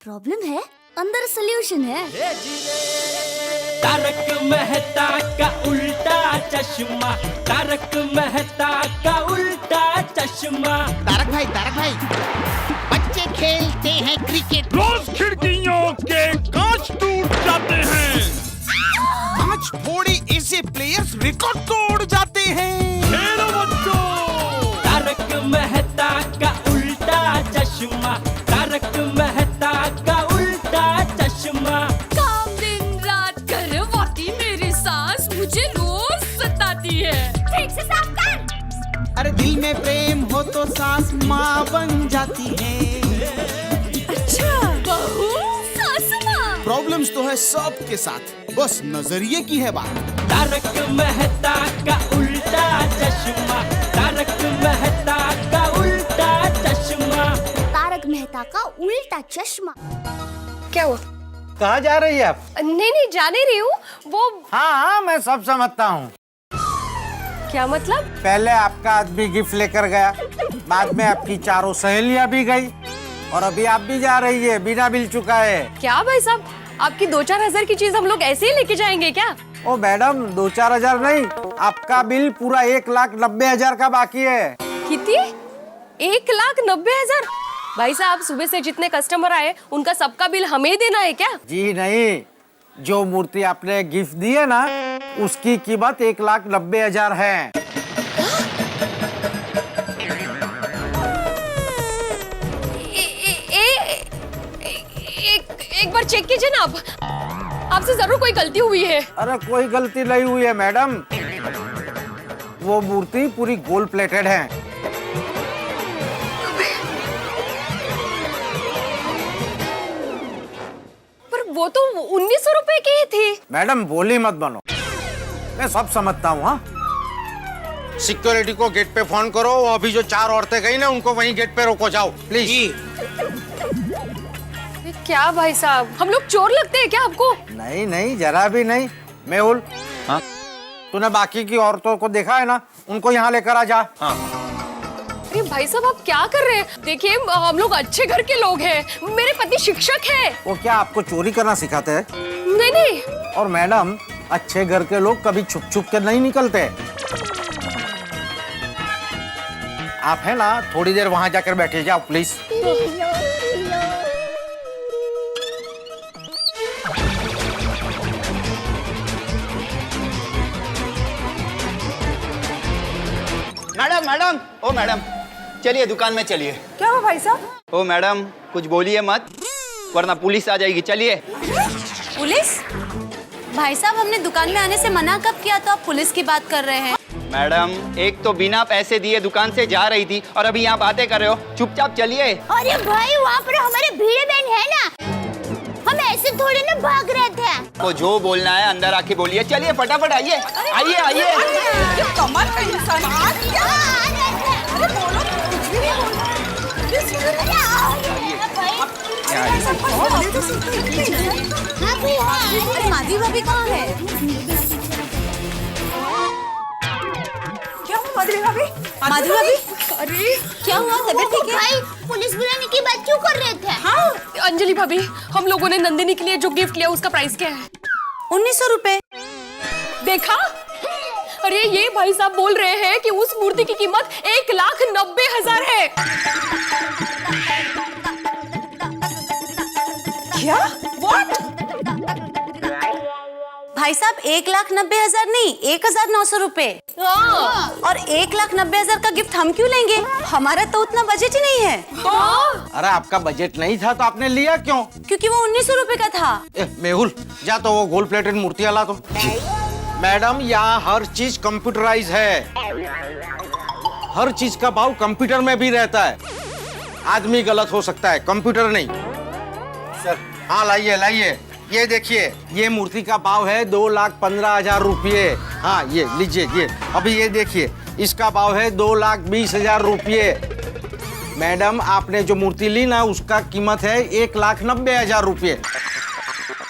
Problem है, अंदर solution है। तारक मेहता का उल्टा चश्मा, तारक मेहता का उल्टा चश्मा। तारक भाई, बच्चे खेलते हैं क्रिकेट, रोज खिड़कियों के कांच टूट जाते हैं, कांच फोड़े ऐसे प्लेयर्स रिकॉर्ड तोड़ जाते हैं। खेलो बच्चों। तारक मेहता का उल्टा चश्मा, तारक मेहता का उल्टा चश्मा। काम दिन रात करवाती मेरी सास मुझे रोज सताती है। ठीक से साफ कर। अरे दिल में प्रेम हो तो सास माँ बन जाती है। अच्छा, बहू सास माँ। प्रॉब्लम्स तो है सबके साथ, बस नजरिए की है बात। तारक मेहता का उल्टा चश्मा, तारक मेहता का उल्टा चश्मा। तारक मेहता का उल्टा चश्मा। क्या हुआ? कहाँ जा रही है आप? नहीं जा नहीं रही हूँ। वो हाँ, मैं सब समझता हूँ। क्या मतलब? पहले आपका आदमी गिफ्ट लेकर गया, बाद में आपकी चारों सहेलियाँ भी गई, और अभी आप भी जा रही है बिना बिल चुकाए। क्या भाई साहब, आपकी 2-4 हजार की चीज हम लोग ऐसे ही लेके जाएंगे क्या? ओ मैडम, 2-4 हजार नहीं, आपका बिल पूरा 1,90,000 का बाकी है। कितनी? 1,90,000? भाई साहब, सुबह से जितने कस्टमर आए उनका सबका बिल हमें देना है क्या? जी नहीं, जो मूर्ति आपने गिफ्ट दी है ना, उसकी कीमत 1,90,000 है। एक बार चेक कीजिए ना आप, आपसे जरूर कोई गलती हुई है। अरे कोई गलती नहीं हुई है मैडम, वो मूर्ति पूरी गोल्ड प्लेटेड है। पर वो तो 1,900 रुपए की ही थी। मैडम बोली मत बनो, मैं सब समझता हूँ। हाँ, सिक्योरिटी को गेट पे फोन करो, अभी जो 4 औरतें गई ना उनको वहीं गेट पे रोको, जाओ प्लीज। क्या भाई साहब, हम लोग चोर लगते हैं क्या आपको? नहीं, जरा भी नहीं। मेहुल, हाँ? तूने बाकी की औरतों को देखा है ना, उनको यहाँ लेकर आ जा। हाँ। अरे भाई साहब, आप क्या कर रहे हैं? देखिए, हम लोग अच्छे घर के लोग हैं, मेरे पति शिक्षक है। वो क्या आपको चोरी करना सिखाते हैं? नहीं। और मैडम, अच्छे घर के लोग कभी छुप छुप के नहीं निकलते। आप है ना, थोड़ी देर वहां जाकर बैठे जाओ प्लीज। मैडम, ओ मैडम, चलिए दुकान में चलिए। क्या हुआ भाई साहब? ओ मैडम, कुछ बोलिए मत वरना पुलिस आ जाएगी। चलिए। पुलिस? भाई साहब, हमने दुकान में आने से मना कब किया, तो आप पुलिस की बात कर रहे हैं? मैडम, एक तो बिना पैसे दिए दुकान से जा रही थी और अभी यहाँ बातें कर रहे हो। चुपचाप चलिए। अरे भाई, वहाँ पर हमारे भीड़े बहन है ना, हम ऐसे थोड़ी ना भाग रहे थे। वो जो बोलना है अंदर आके बोलिए। चलिए फटाफट आइए। कमर का इंसान। माधवी भाभी कहाँ है? क्या हुआ माधवी भाभी? माधवी भाभी, अरे क्या हुआ? तबीयत ठीक है? भाई, पुलिस बुलाने की बात क्यों कर रहे थे? हाँ, अंजलि भाभी, हम लोगों ने नंदिनी के लिए जो गिफ्ट लिया उसका प्राइस क्या है? 1,900 रुपए। देखा? अरे ये भाई साहब बोल रहे हैं कि उस मूर्ति की कीमत 1,90,000 है। क्या? What? भाई साहब, 1,90,000 नहीं, 1,900 रुपए। हाँ। और 1,90,000 का गिफ्ट हम क्यों लेंगे? हमारा तो उतना बजट ही नहीं है। हाँ। अरे आपका बजट नहीं था तो आपने लिया क्यों? क्योंकि वो 1,900 रुपए का था। मेहुल, जा तो वो गोल्ड प्लेटेड मूर्तियाँ ला। तो मैडम, यहाँ हर चीज कंप्यूटराइज है, हर चीज का भाव कंप्यूटर में भी रहता है। आदमी गलत हो सकता है, कंप्यूटर नहीं। सर, हाँ लाइए। ये देखिए, ये मूर्ति का भाव है 2,15,000 रुपये। हाँ, ये लीजिए। ये अभी ये देखिए, इसका भाव है 2,20,000 रुपये। मैडम, आपने जो मूर्ति ली ना, उसका कीमत है 1,90,000 रुपये।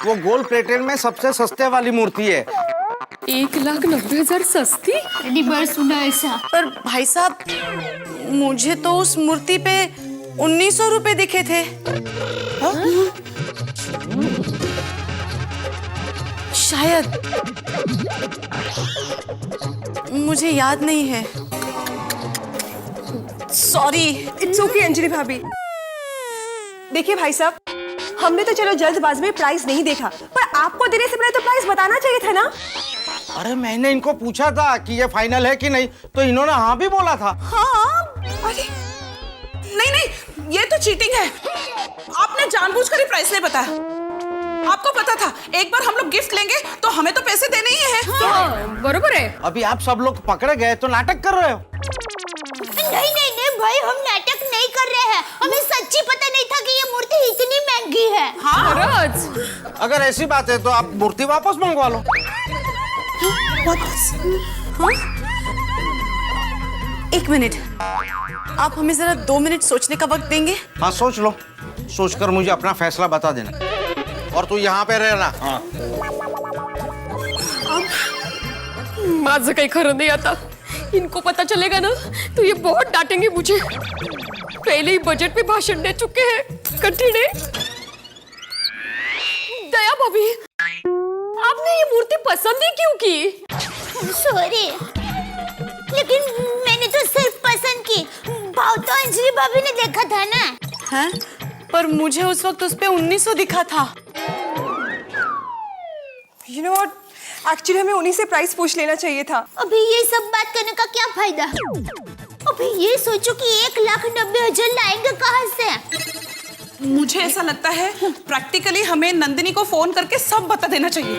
वो गोल्ड प्लेटेड में सबसे सस्ते वाली मूर्ति है। 1,90,000 सस्ती? पहली बार सुना ऐसा। पर भाई साहब, मुझे तो उस मूर्ति पे 1900 रुपए दिखे थे। शायद, मुझे याद नहीं है। सॉरी। इट्स ओके अंजलि भाभी। देखिए भाई साहब, हमने तो चलो जल्दबाजी में प्राइस नहीं देखा, पर आपको देने से पहले तो प्राइस बताना चाहिए था ना। अरे मैंने इनको पूछा था कि ये फाइनल है कि नहीं, तो इन्होंने हाँ भी बोला था। हाँ, अरे नहीं नहीं, ये तो चीटिंग है। आपने जानबूझकर ही प्राइस नहीं बताया। आपको पता था एक बार हम लोग गिफ्ट लेंगे तो हमें तो पैसे देने ही हैं। हाँ, बरोबर है। अभी आप सब लोग पकड़े गए तो नाटक कर रहे हो। नहीं नहीं नहीं भाई, हम नाटक नहीं कर रहे हैं। हमें सच्ची पता नहीं था कि ये मूर्ति इतनी महंगी है। हाँ, अगर ऐसी बात है तो आप मूर्ति वापस मंगवा लो। वापस? हाँ? 1 मिनट, आप हमें जरा 2 मिनट सोचने का वक्त देंगे? हाँ सोच लो, सोचकर मुझे अपना फैसला बता देना। और तू यहाँ पे रहना। हाँ। माझं काही खरं नहीं आता। इनको पता चलेगा ना तो ये बहुत डांटेंगे मुझे। पहले ही बजट में भाषण दे चुके हैं, कठिन है। दया भाभी, आपने ये मूर्ति पसंद ही क्यों की? सॉरी, लेकिन मैंने तो सिर्फ पसंद की, भाव तो अंजलि भाभी ने देखा था ना। हैं? पर मुझे उस वक्त उस पे 1900 दिखा था। You know what? एक्चुअली हमें उन्हीं से प्राइस पूछ लेना चाहिए था। अभी ये सब बात करने का क्या फायदा? अभी ये सोचो कि 1,90,000 लाएंगे कहाँ से? मुझे ऐसा लगता है प्रैक्टिकली हमें नंदिनी को फोन करके सब बता देना चाहिए।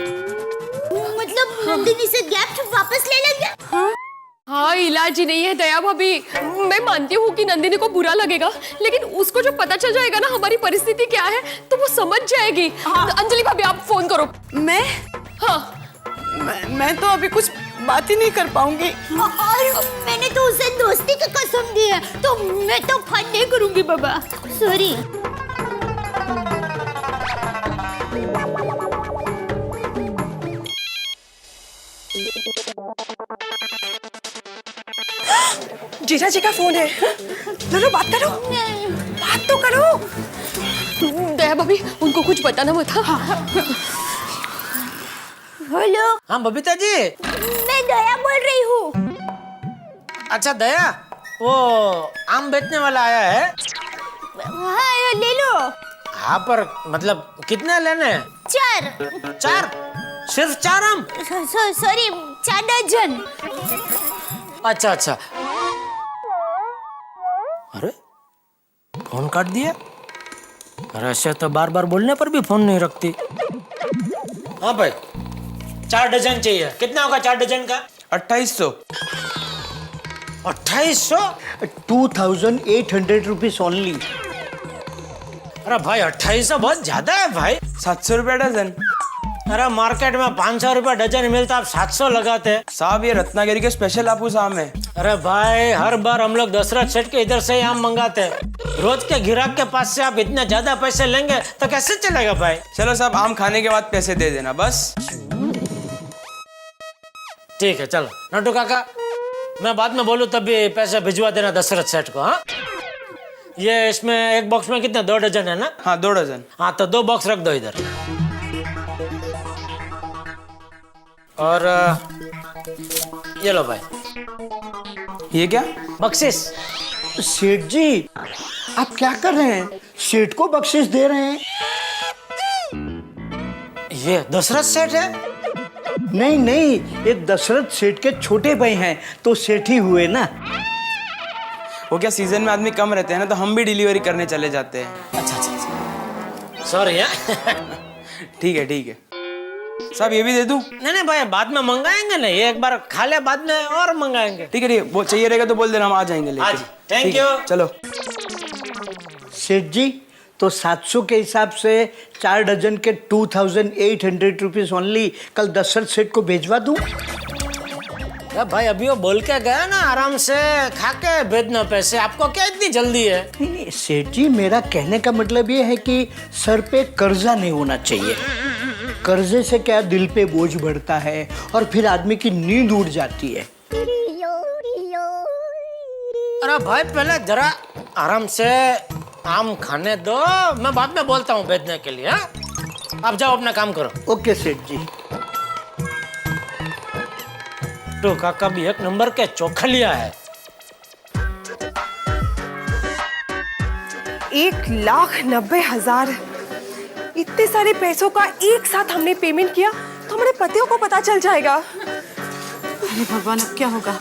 मतलब नंदिनी से गिफ्ट वापस ले लेंगे? हाँ, इलाज ही नहीं है दया भाभी। मैं मानती हूँ कि नंदिनी को बुरा लगेगा, लेकिन उसको जो पता चल जाएगा ना हमारी परिस्थिति क्या है, तो वो समझ जाएगी। हाँ। अंजलि भाभी आप फोन करो। मैं? हाँ। मैं तो अभी कुछ बात ही नहीं कर पाऊंगी। और मैंने तो उसे दोस्ती की कसम दी है, तो मैं तो फोन नहीं करूंगी बाबा। सॉरी। जीजा जी का फोन है। लो बात करो, बात तो करो। दया भाभी, उनको कुछ बताना मत। हेलो। हाँ बबीता जी, मैं दया बोल रही हूँ। अच्छा दया, वो आम बेचने वाला आया है। हाँ ले लो। हाँ पर मतलब कितने लेने हैं? 4। 4? सिर्फ 4 आम? सॉरी, 4 दर्जन। अच्छा अच्छा। अरे फोन काट दिया। अरे ऐसे तो बार बार बोलने पर भी फोन नहीं रखती। हाँ भाई, 4 डजन चाहिए। कितना होगा 4 डजन का? 2800। 2800? 2800 रुपीज ओनली। अरे भाई 2800 बहुत ज्यादा है भाई। 700 रुपया डजन। अरे मार्केट में 500 रुपया डजन मिलता, आप 700 लगाते। साहब ये रत्नागिरी के स्पेशल हापुस आम है। अरे भाई हर बार हम लोग दशरथ सेठ के इधर से ही आम मंगाते हैं। रोज के ग्राहक के पास से आप इतने ज्यादा पैसे लेंगे तो कैसे चलेगा भाई? चलो साहब, आम खाने के बाद पैसे दे देना बस। ठीक है चलो। नटू काका, मैं बाद में बोलूं तब भी पैसे भिजवा देना दशरथ सेठ को। हाँ, ये इसमें एक बॉक्स में कितने 2 डजन है ना? हाँ 2 डजन। हाँ तो 2 बॉक्स रख दो इधर। और ये लो भाई। ये क्या? बख्शिश। सेठ जी, आप क्या कर रहे हैं? सेठ को बख्शिश दे रहे हैं? ये दशरथ सेठ है? नहीं नहीं, ये दशरथ सेठ के छोटे भाई हैं, तो सेठ ही हुए ना। वो क्या, सीजन में आदमी कम रहते हैं ना, तो हम भी डिलीवरी करने चले जाते हैं। अच्छा अच्छा, सॉरी है। ठीक है ठीक है साहब, ये भी दे दूं? नहीं नहीं भाई, बाद में मंगाएंगे ना, ये एक बार खा ले, बाद में और मंगाएंगे। ठीक है ठीक है, वो चाहिए रहेगा तो बोल देना, हम आ जाएंगे लेके। हाँ जी, थैंक ठीक है, यू। चलो। सेठ जी, तो 700 के हिसाब से 4 डजन के 2800 रुपीज ओनली कल दशरथ सेठ को भेजवा दूं? भाई अभी वो बोल के गया ना, आराम से खा के भेजना पैसे। आपको क्या इतनी जल्दी है? नहीं सेठ जी, मेरा कहने का मतलब ये है कि सर पे कर्जा नहीं होना चाहिए। कर्जे से क्या दिल पे बोझ बढ़ता है और फिर आदमी की नींद उड़ जाती है। अरे भाई पहले जरा आराम से आम खाने दो, मैं बाद में बोलता हूँ भेजने के लिए। हाँ, आप जाओ अपना काम करो। ओके सेठ जी। तो काका भी एक नंबर के चौखलिया है। 1,90,000 इतने सारे पैसों का एक साथ हमने पेमेंट किया तो हमारे पतियों को पता चल जाएगा। अरे भगवान, अब क्या होगा?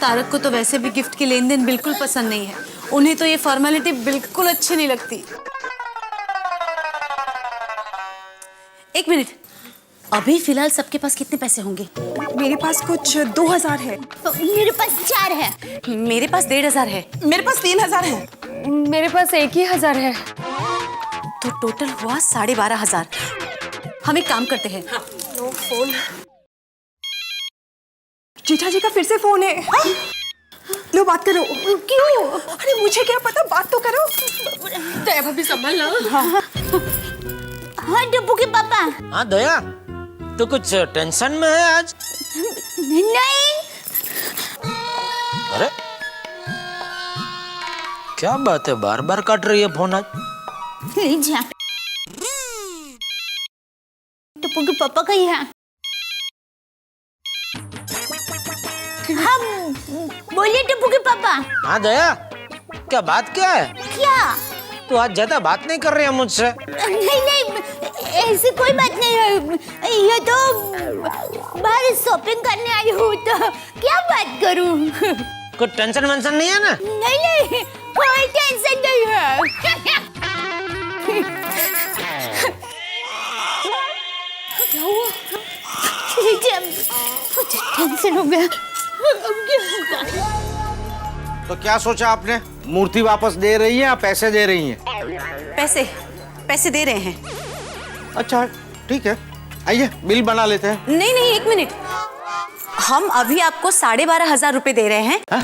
तारक को तो वैसे भी गिफ्ट की लेन देन बिल्कुल पसंद नहीं है। उन्हें तो ये फॉर्मेलिटी बिल्कुल अच्छी नहीं लगती। एक मिनट, अभी फिलहाल सबके पास कितने पैसे होंगे? मेरे पास कुछ 2,000 है। मेरे पास 4 है। मेरे पास 1,500 है। मेरे पास 3,000 है। मेरे पास 1,000 है। तो टोटल हुआ 12,500। हम एक काम करते हैं। No phone. जीजा जी का फिर से फोन है। हाँ? लो बात करो। क्यों? अरे मुझे क्या पता, बात तो करो। दया भाभी संभाल ना। हाँ टप्पू के पापा। हाँ दया, तो कुछ टेंशन में है आज? नहीं। अरे क्या बात है, बार बार काट रही है फोन आज? ले जा। टप्पू के पापा का ही है। हाँ बोलिए टप्पू के पापा। हाँ दया, क्या बात क्या है? क्या? तू आज ज्यादा बात नहीं कर रही है मुझसे। नहीं, ऐसी कोई बात नहीं है। ये तो बाहर शॉपिंग करने आई हूँ, तो क्या बात करूँ? कुछ टेंशन वेंशन नहीं है ना? नहीं, कोई टेंशन नहीं है। क्या हुआ? टेंशन हो गया। अब क्या होगा? तो क्या सोचा आपने? मूर्ति वापस दे रही है या पैसे दे रही हैं? पैसे दे रहे हैं। अच्छा ठीक है, आइए बिल बना लेते हैं। नहीं, एक मिनट। हम अभी आपको 12,500 रुपए दे रहे हैं। हा?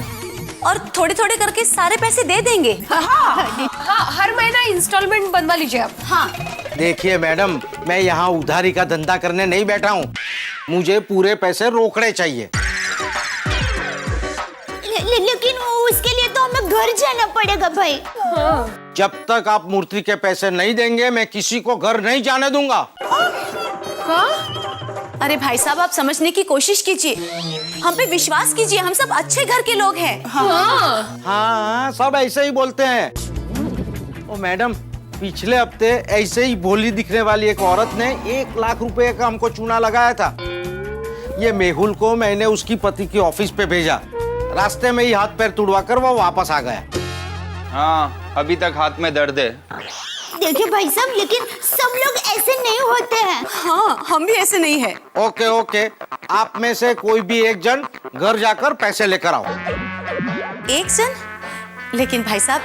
और थोड़े थोड़े करके सारे पैसे दे देंगे। हाँ, हर महीना इंस्टॉलमेंट बनवा लीजिए आप। हाँ। देखिए मैडम, मैं यहाँ उधारी का धंधा करने नहीं बैठा हूँ। मुझे पूरे पैसे रोकड़े चाहिए। लेकिन उसके लिए तो हमें घर जाना पड़ेगा भाई। हाँ। जब तक आप मूर्ति के पैसे नहीं देंगे, मैं किसी को घर नहीं जाने दूंगा। अरे भाई साहब, आप समझने की कोशिश कीजिए, हम पे विश्वास कीजिए, हम सब अच्छे घर के लोग हैं। हाँ, सब ऐसे ही बोलते हैं। ओ मैडम, पिछले हफ्ते ऐसे ही भोली दिखने वाली एक औरत ने 1 लाख रुपए का हमको चूना लगाया था। ये मेहुल को मैंने उसकी पति के ऑफिस पे भेजा। रास्ते में ही हाथ पैर तुड़वा कर वो वापस आ गया। हाँ, अभी तक हाथ में दर्द है। देखिए भाई साहब, लेकिन सब लोग ऐसे नहीं होते हैं। हाँ, हम भी ऐसे नहीं है। ओके, आप में से कोई भी एक जन घर जाकर पैसे लेकर आओ। एक जन? लेकिन भाई साहब,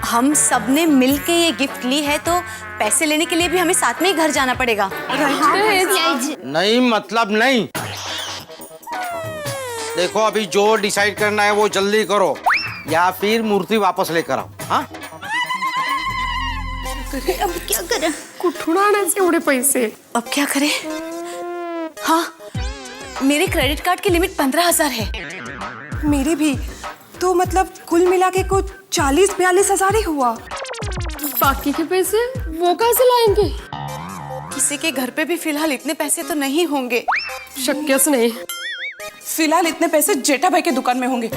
हम सब ने मिलके ये गिफ्ट ली है, तो पैसे लेने के लिए भी हमें साथ में ही घर जाना पड़ेगा। नहीं मतलब नहीं। देखो, अभी जो डिसाइड करना है वो जल्दी करो, या फिर मूर्ति वापस लेकर आओ। हाँ? अब क्या करें? कुठून आणायचे एवढे पैसे? अब क्या करें? हाँ, मेरे क्रेडिट कार्ड की लिमिट 15,000 है। मेरे भी। तो मतलब कुल मिला के कुछ 40-42,000 ही हुआ। बाकी के पैसे वो कहाँ से लाएंगे? किसी के घर पे भी फिलहाल इतने पैसे तो नहीं होंगे। शक्यच नहीं। फिलहाल इतने पैसे जेठा भाई के दुकान में होंगे।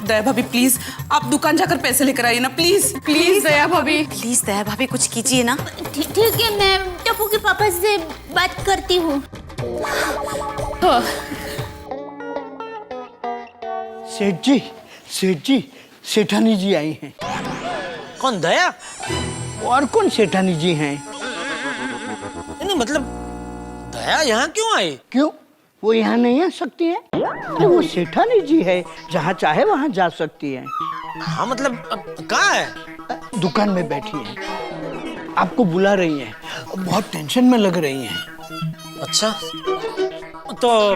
दया भाभी प्लीज, आप दुकान जाकर पैसे लेकर आइए ना, प्लीज। प्लीज दया भाभी। प्लीज दया भाभी, कुछ कीजिए ना। ठीक है, मैं टप्पू के पापा से बात करती हूँ। सेठ जी, सेठानी जी आई हैं। कौन, दया? और कौन सेठानी जी हैं? नहीं मतलब दया यहाँ क्यों आई? क्यों, वो यहाँ नहीं आ सकती हैं? अरे वो सेठानी जी है, जहाँ चाहे वहाँ जा सकती हैं। हाँ मतलब कहाँ है? दुकान में बैठी हैं, आपको बुला रही हैं। बहुत टेंशन में लग रही हैं। अच्छा, तो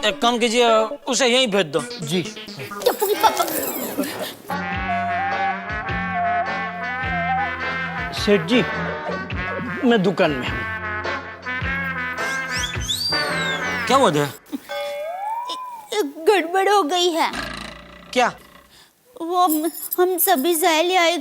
एक काम कीजिए, उसे यहीं भेज दो। जी। टप्पू के पापा। सेठ जी, मैं दुकान में हूँ। क्या हुआ है? गड़बड़ हो गई है। क्या? वो हम सभी सहेली आए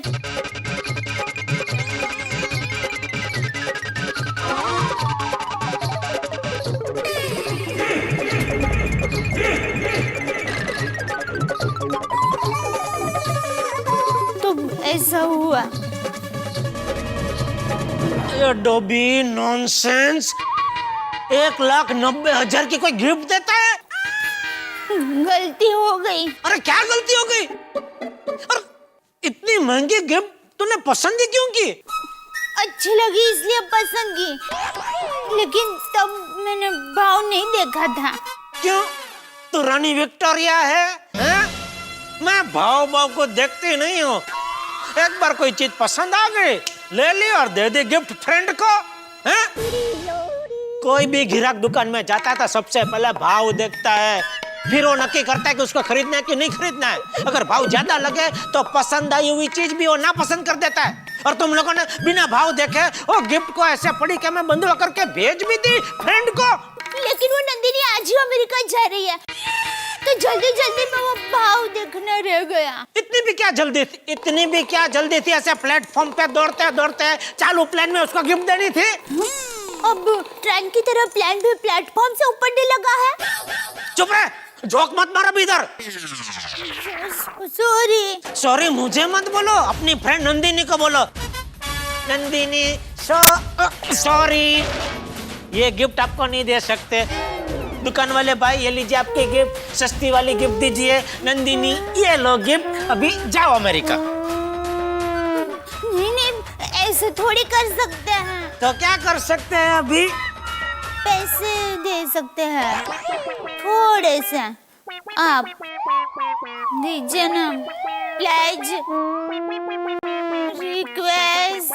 अरे डोबी नॉनसेंस, 1,90,000 की कोई गिफ्ट देता है? गलती हो गई। अरे क्या गलती हो गई? और इतनी महंगी गिफ्ट तूने पसंद ही क्यों की? अच्छी लगी इसलिए पसंद की, लेकिन तब मैंने भाव नहीं देखा था। क्यों? तू रानी विक्टोरिया है, हैं? मैं भाव को देखती नहीं हूँ। एक बार कोई चीज पसंद आ गई, ले ली और दे दी गिफ्ट फ्रेंड को, हैं? कोई भी ग्राहक दुकान में जाता है तो सबसे पहले भाव देखता है, फिर वो नक्की करता है कि उसको खरीदना है कि नहीं खरीदना है। अगर भाव ज्यादा लगे तो पसंद आई हुई चीज भी वो ना पसंद कर देता है। और तुम लोगों ने बिना भाव देखे वो गिफ्ट को ऐसे पड़ी के मैं बंधुआ करके भेज भी दी फ्रेंड को। लेकिन वो नंदिनी आज ही अमेरिका जा रही है, तो जल्दी जल्दी में वो भाव देखना रह गया। इतनी भी क्या जल्दी थी? ऐसे प्लेटफॉर्म पे दौड़ते दौड़ते चालू प्लेन में उसको गिफ्ट देनी थी। अब ट्रेन की तरह प्लेन भी प्लेटफॉर्म से ऊपर नहीं लगा है। चुप रहे, जोक मत मारो अभी इधर। सॉरी मुझे मत बोलो, अपनी फ्रेंड नंदिनी को बोलो। नंदिनी सॉरी, ये गिफ्ट आपको नहीं दे सकते। दुकान वाले भाई ये लीजिए आपके गिफ्ट, सस्ती वाली गिफ्ट दीजिए। नंदिनी ये लो गिफ्ट, अभी जाओ अमेरिका। नहीं, ऐसे थोड़ी कर सकते हैं। तो क्या कर सकते हैं अभी? पैसे दे सकते हैं थोड़े से, आप दीजिए ना। Please, request.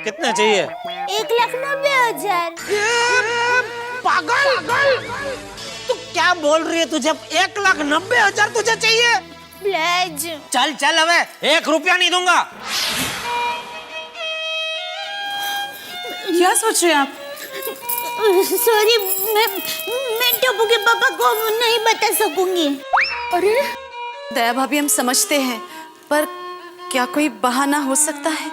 कितना चाहिए? 1,90,000। पागल, तू क्या बोल रही है? तुझे 1,90,000 तुझे चाहिए? प्लेज। चल चल, अबे 1 रुपया नहीं दूंगा। क्या सोच रहे हैं आप? सॉरी, मैं टप्पू के पापा को नहीं बता सकूंगी। अरे दया भाभी, हम समझते हैं, पर क्या कोई बहाना हो सकता है?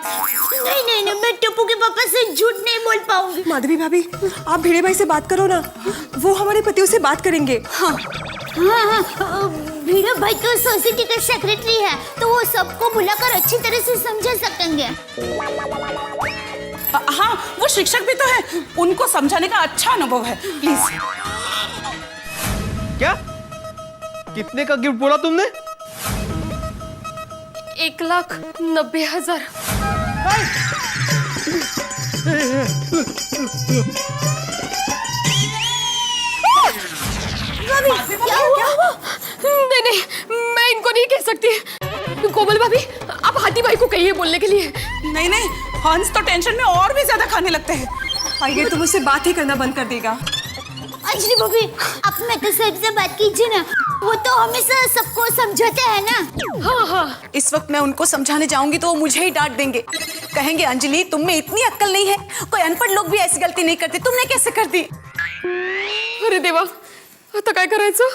नहीं, मैं टप्पू के पापा से झूठ नहीं बोल पाऊंगी। माधवी भाभी, आप भिड़े भाई से बात करो ना, वो हमारे पतियों से बात करेंगे। हाँ, भिड़े भाई तो सोसाइटी के सेक्रेटरी है, तो वो सबको बुलाकर अच्छी तरह से समझा सकेंगे। हाँ, वो शिक्षक भी तो है, उनको समझाने का अच्छा अनुभव है। प्लीज। क्या? कितने का गिफ्ट बोला तुमने? 1,90,000। क्या हुआ? नहीं, मैं इनको नहीं कह सकती। कोमल भाभी, आप हाथी भाई को कहिए बोलने के लिए। नहीं, हंस तो टेंशन में और भी ज्यादा खाने लगते हैं। आइए, तो मुझसे बात ही करना बंद कर देगा। अंजलि भाभी, आप मेहता साहब से बात कीजिए ना, वो तो हमेशा सबको समझाते हैं ना। हाँ, इस वक्त मैं उनको समझाने जाऊंगी तो वो मुझे ही डांट देंगे। कहेंगे अंजलि, तुम में इतनी अक्ल नहीं है, कोई अनपढ़ लोग भी ऐसी गलती नहीं करते, तुमने कैसे कर दी? अरे देवा, आता काय करायचं?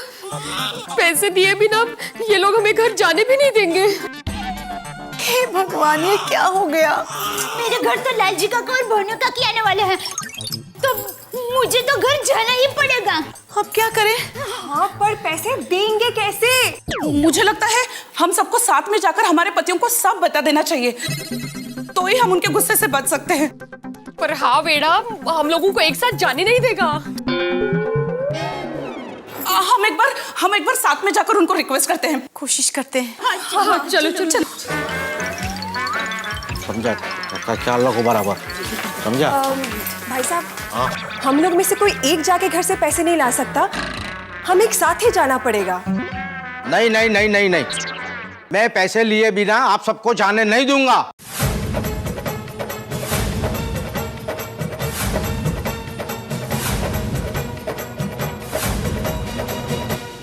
पैसे दिए बिना ये लोग हमें घर जाने भी नहीं देंगे। हे भगवान, ये क्या हो गया? मेरे घर तो लाल जी का और भानु का की आने वाले हैं, तो मुझे तो घर जाना ही पड़ेगा। अब क्या करें? हाँ, पर पैसे देंगे कैसे? मुझे लगता है हम सबको साथ में जाकर हमारे पतियों को सब बता देना चाहिए, तो ही हम उनके गुस्से से बच सकते हैं। पर हाँ वेड़ा, हम लोगों को एक साथ जाने नहीं देगा। हम एक बार साथ में जाकर उनको रिक्वेस्ट करते हैं। कोशिश करते हैं। हाँ, चलो। समझा? ख्याल रखो बराबर, समझा? भाई साहब, हम लोग में से कोई एक जाके घर से पैसे नहीं ला सकता, हम एक साथ ही जाना पड़ेगा। नहीं, मैं पैसे लिए बिना आप सबको जाने नहीं दूंगा।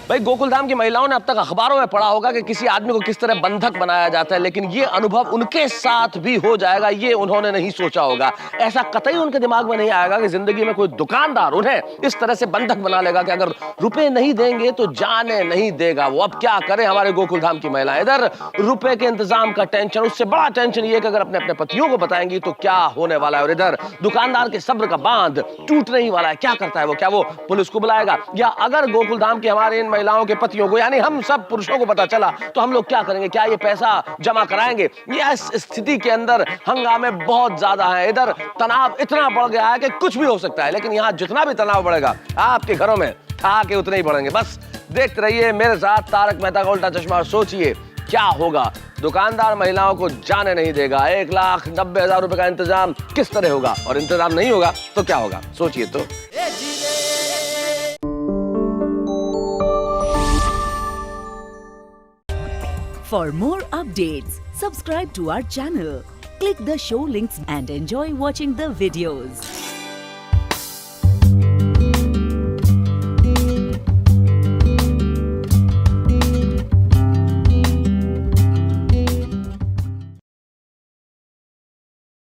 भाई गोकुलधाम की महिलाओं ने अब तक अखबारों में पढ़ा होगा कि किसी आदमी को किस तरह बंधक बनाया जाता है, लेकिन ये अनुभव उनके साथ भी हो जाएगा ये उन्होंने नहीं सोचा होगा। ऐसा कतई उनके दिमाग में नहीं आएगा कि जिंदगी में कोई दुकानदार उन्हें इस तरह से बंधक बना लेगा कि अगर रुपए नहीं देंगे तो जाने नहीं देगा वो। अब क्या करें हमारे गोकुलधाम की महिलाएं? इधर रुपए के इंतजाम का टेंशन, उससे बड़ा टेंशन ये कि अगर अपने अपने पतियों को बताएंगी तो क्या होने वाला है, और इधर दुकानदार के सब्र का बांध टूटने ही वाला है। क्या करता है वो? क्या वो पुलिस को बुलाएगा, या अगर गोकुलधाम की हमारे इन महिलाओं के पतियों को यानी हम सब पुरुषों को पता चला तो हम लोग क्या करेंगे? क्या ये पैसा जमा कराएंगे? ये इस स्थिति के अंदर हंगामे बहुत ज्यादा हैं। इधर तनाव इतना बढ़ गया है कि कुछ भी हो सकता है, लेकिन यहाँ जितना भी तनाव बढ़ेगा आपके घरों में ठहाके उतने ही बढ़ेंगे। बस देखते रहिए मेरे साथ तारक मेहता का उल्टा चश्मा और सोचिए क्या होगा। दुकानदार महिलाओं को जाने नहीं देगा। 1,90,000 रुपए का इंतजाम किस तरह होगा, और इंतजाम नहीं होगा तो क्या होगा? सोचिए तो। For more updates, subscribe to our channel, click the show links and enjoy watching the videos.